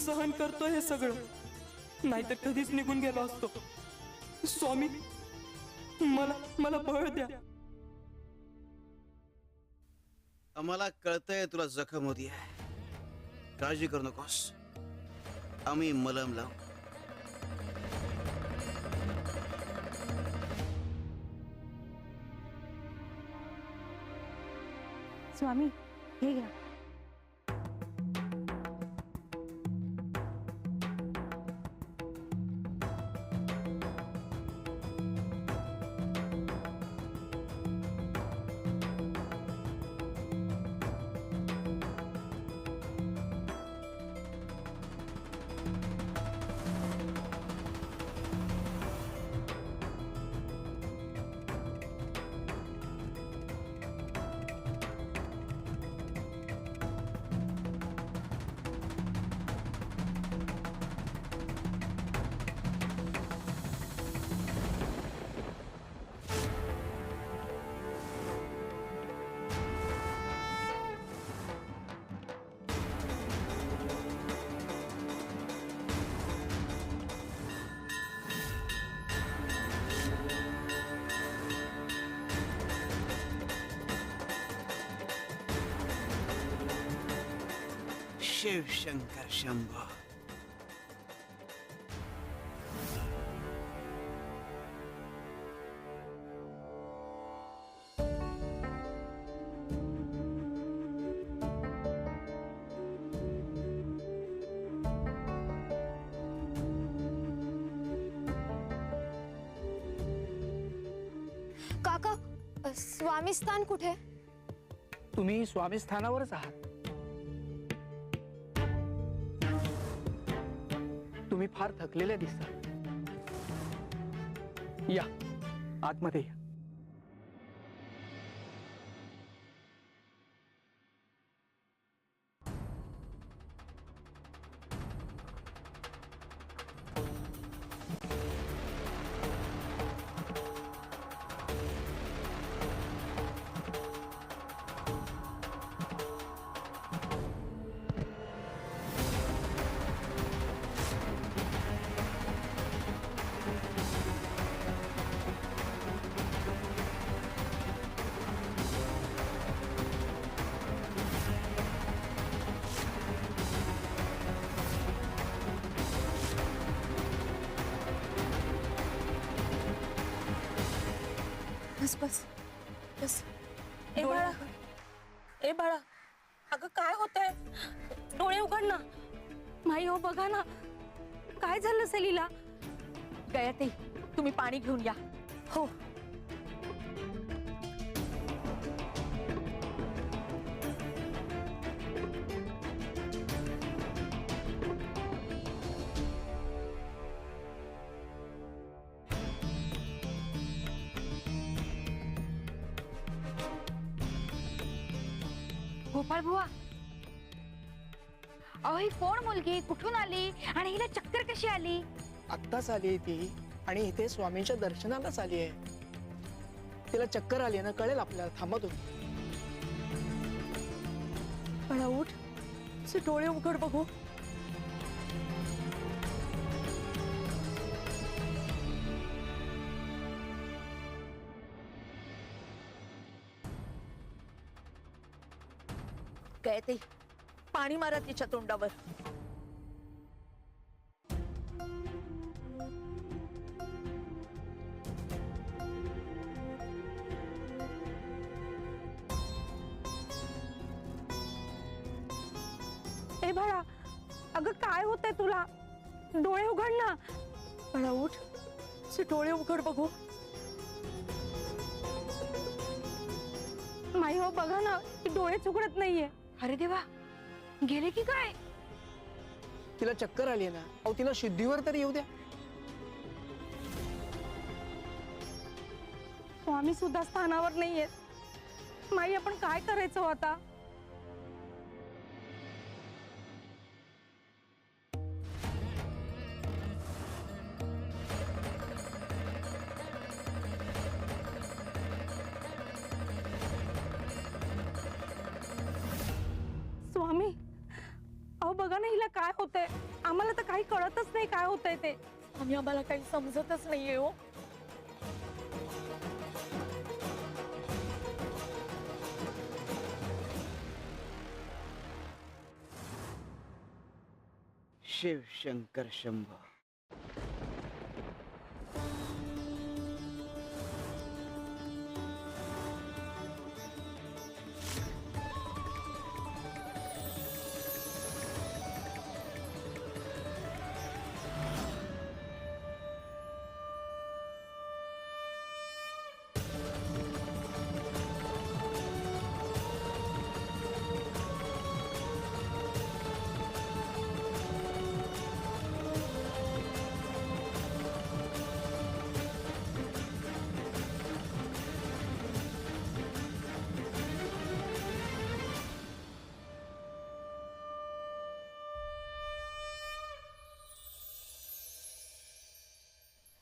सहन करतोय हे सगळं, नाहीतर कधीच निघून गेलो असतो. स्वामी, मला मला बळ द्या. आम्हाला कळतंय तुला जखम होती आहे, काळजी करू नकोस, आम्ही मलम लावू. स्वामी, हे घ्या. शिव शंकर शंभो. काका, स्वामी स्थान कुठे? तुम्ही स्वामी स्थानावरच आहात. तुम्ही फार थकलेले दिसता. या आतमध्ये या. बस बस बस. ए बाळा, ए बाळा, अगं काय होतंय? डोळे उघड ना. माई हो, बघा ना काय झालं सलीला. गयाते, तुम्ही पाणी घेऊन या. हो. गोपाळ बुवा, अहो ही कोण मुलगी, कुठून आली आणि हिला चक्कर कशी आली? आत्ताच आली ती आणि इथे स्वामींच्या दर्शनालाच आली आहे. तिला चक्कर आली ना, कळेल आपल्याला. थांबा तुम्ही. बाळा उठ, तुझे डोळे उघड बघू. गयाते, पाणी मारा तिच्या तोंडावर. ए बाळा, अगं काय होतंय तुला? डोळे उघड ना. बाळा उठ, तुझे डोळे उघड बघू. माई हो, बघा ना, डोळेच उघडत नाहीये. अरे देवा, गेले की काय? तिला चक्कर आली ना. अहो तिला शुद्धीवर तरी येऊ द्या. स्वामी सुद्धा स्थानावर नाहीयेत. माई, आपण काय करायचं आता? स्वामी, अहो बघा ना, हिला काय होतंय. आम्हाला तर काही कळतच नाही काय होतंय ते. आम्हाला काही समजतच नाहीये हो. शिव शंकर शंभो.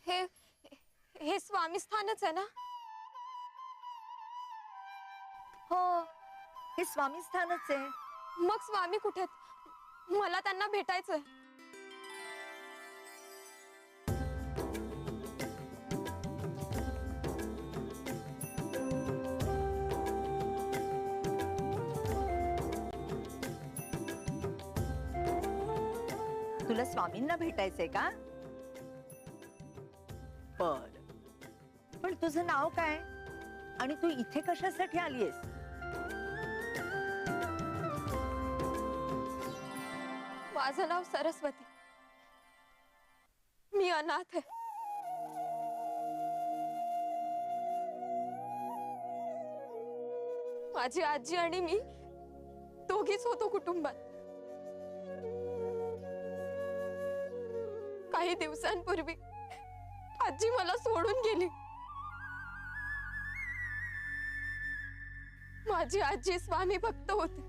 हे हे स्वामी स्थानच आहे ना? हो, हे स्वामी स्थानच आहे. मग स्वामी कुठे आहेत? मला त्यांना भेटायचंय. तुला स्वामींना भेटायचंय का? बर, पण तुझं नाव काय आणि तू इथे कशासाठी आलीयस? माझं नाव सरस्वती. मी अनाथ आहे. माझी आजी आणि मी दोघीच होतो कुटुंबात. काही दिवसांपूर्वी आजी मला सोडून गेली. माझी आजी स्वामी भक्त होती.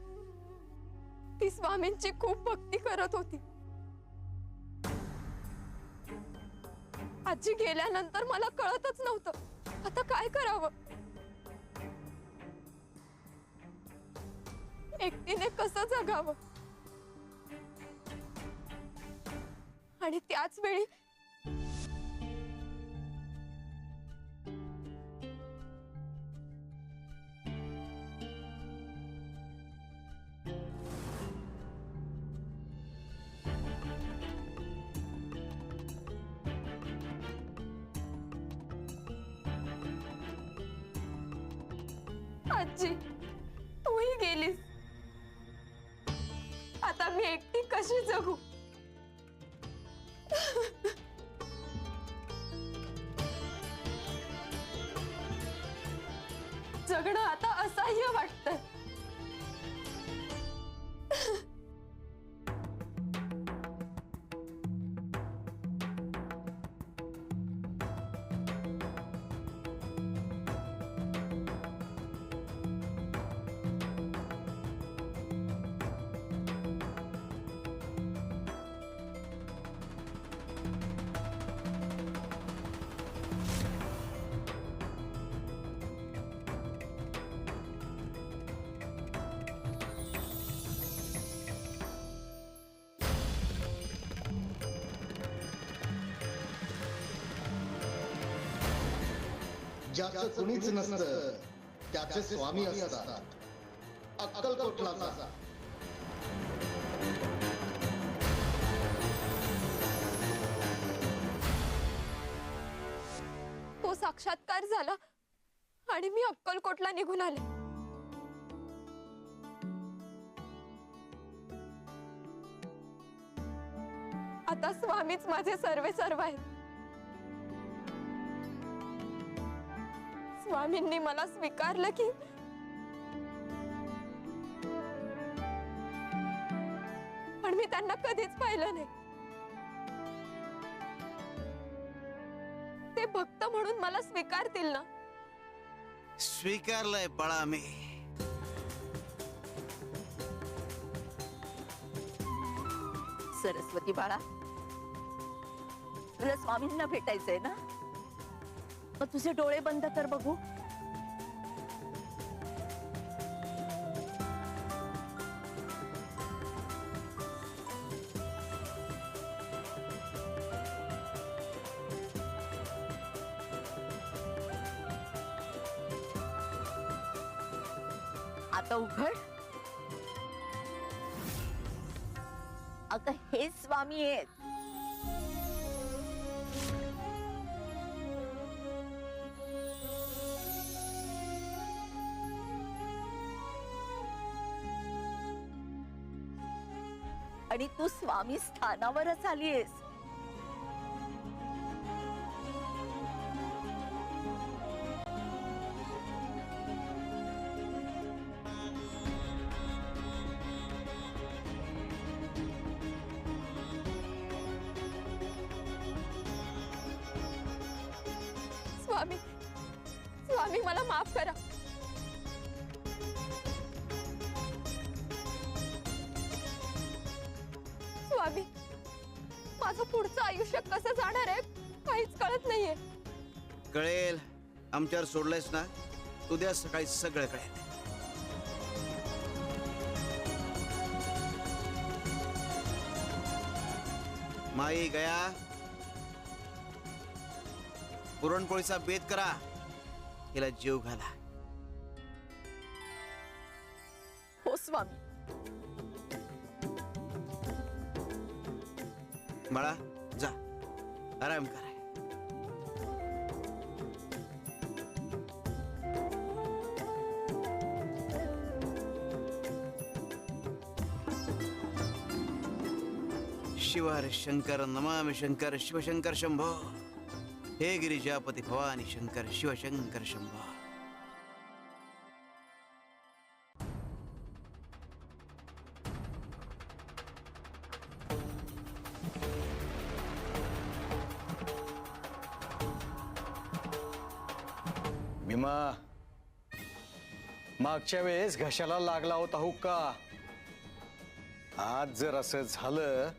ती स्वामींची खूप भक्ती करत होती. आजी गेल्यानंतर मला कळतच नव्हतं आता काय करावं. एकटीने कसं जगावं. आणि त्याच वेळी आजी तूही गेलीस. आता मी एकटी कशी जगू. जगणं आता असह्य वाटतंय. ज्याचं कुणीच नसतं त्याचे स्वामी असतात. अक्कलकोटला जा. तो साक्षात्कार झाला आणि मी अक्कलकोटला निघून आले. आता स्वामीच माझे सर्वे सर्व आहेत. स्वामींनी मला स्वीकारलं की पण मी त्यांना कधीच पाहिलं नाही. ते भक्त म्हणून मला स्वीकारतील ना? स्वीकारलंय बाळा मी. सरस्वती बाळा, तुला स्वामींना भेटायचंय ना? मग तुझे डोळे बंद कर बघू. आता उघड. अगं हे स्वामी आहेत. आणि तू स्वामी स्थानावरच आलीयस. स्वामी स्वामी मला माफ करा. स्वामी माझं पुढचं आयुष्य कसं जाणार आहे काहीच कळत नाहीये. कळेल. आमच्यावर सोडलंयस ना, उद्या सकाळी सगळं कळेल. माई गया, पुरणपोळीचा बेत करा, तिला जीव घाला. हो स्वामी. बाळा जा, आराम करा. शिव हर शंकर नमामि शंकर शिवशंकर शंभो. हे गिरिजापती भवानी शंकर शिवशंकर शंभो. भीमा, मागच्या वेळेस घशाला लागला होता हुक्का. आज जर असं झालं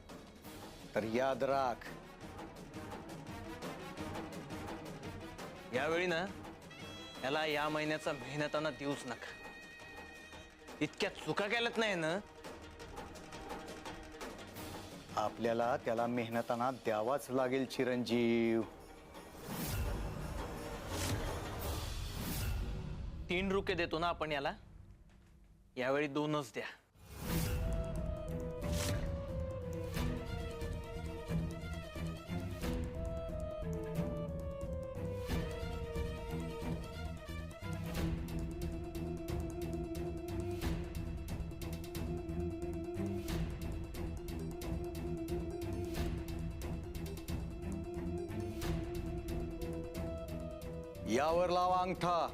तर याद राख. यावेळी ना याला या महिन्याचा मेहनताना देऊच नका. इतक्या चुका केल्यात नाही ना. आपल्याला त्याला मेहनताना द्यावाच लागेल चिरंजीव. 3 रुपये देतो ना आपण याला, यावेळी 2च द्या. यावर लावा अंगठा.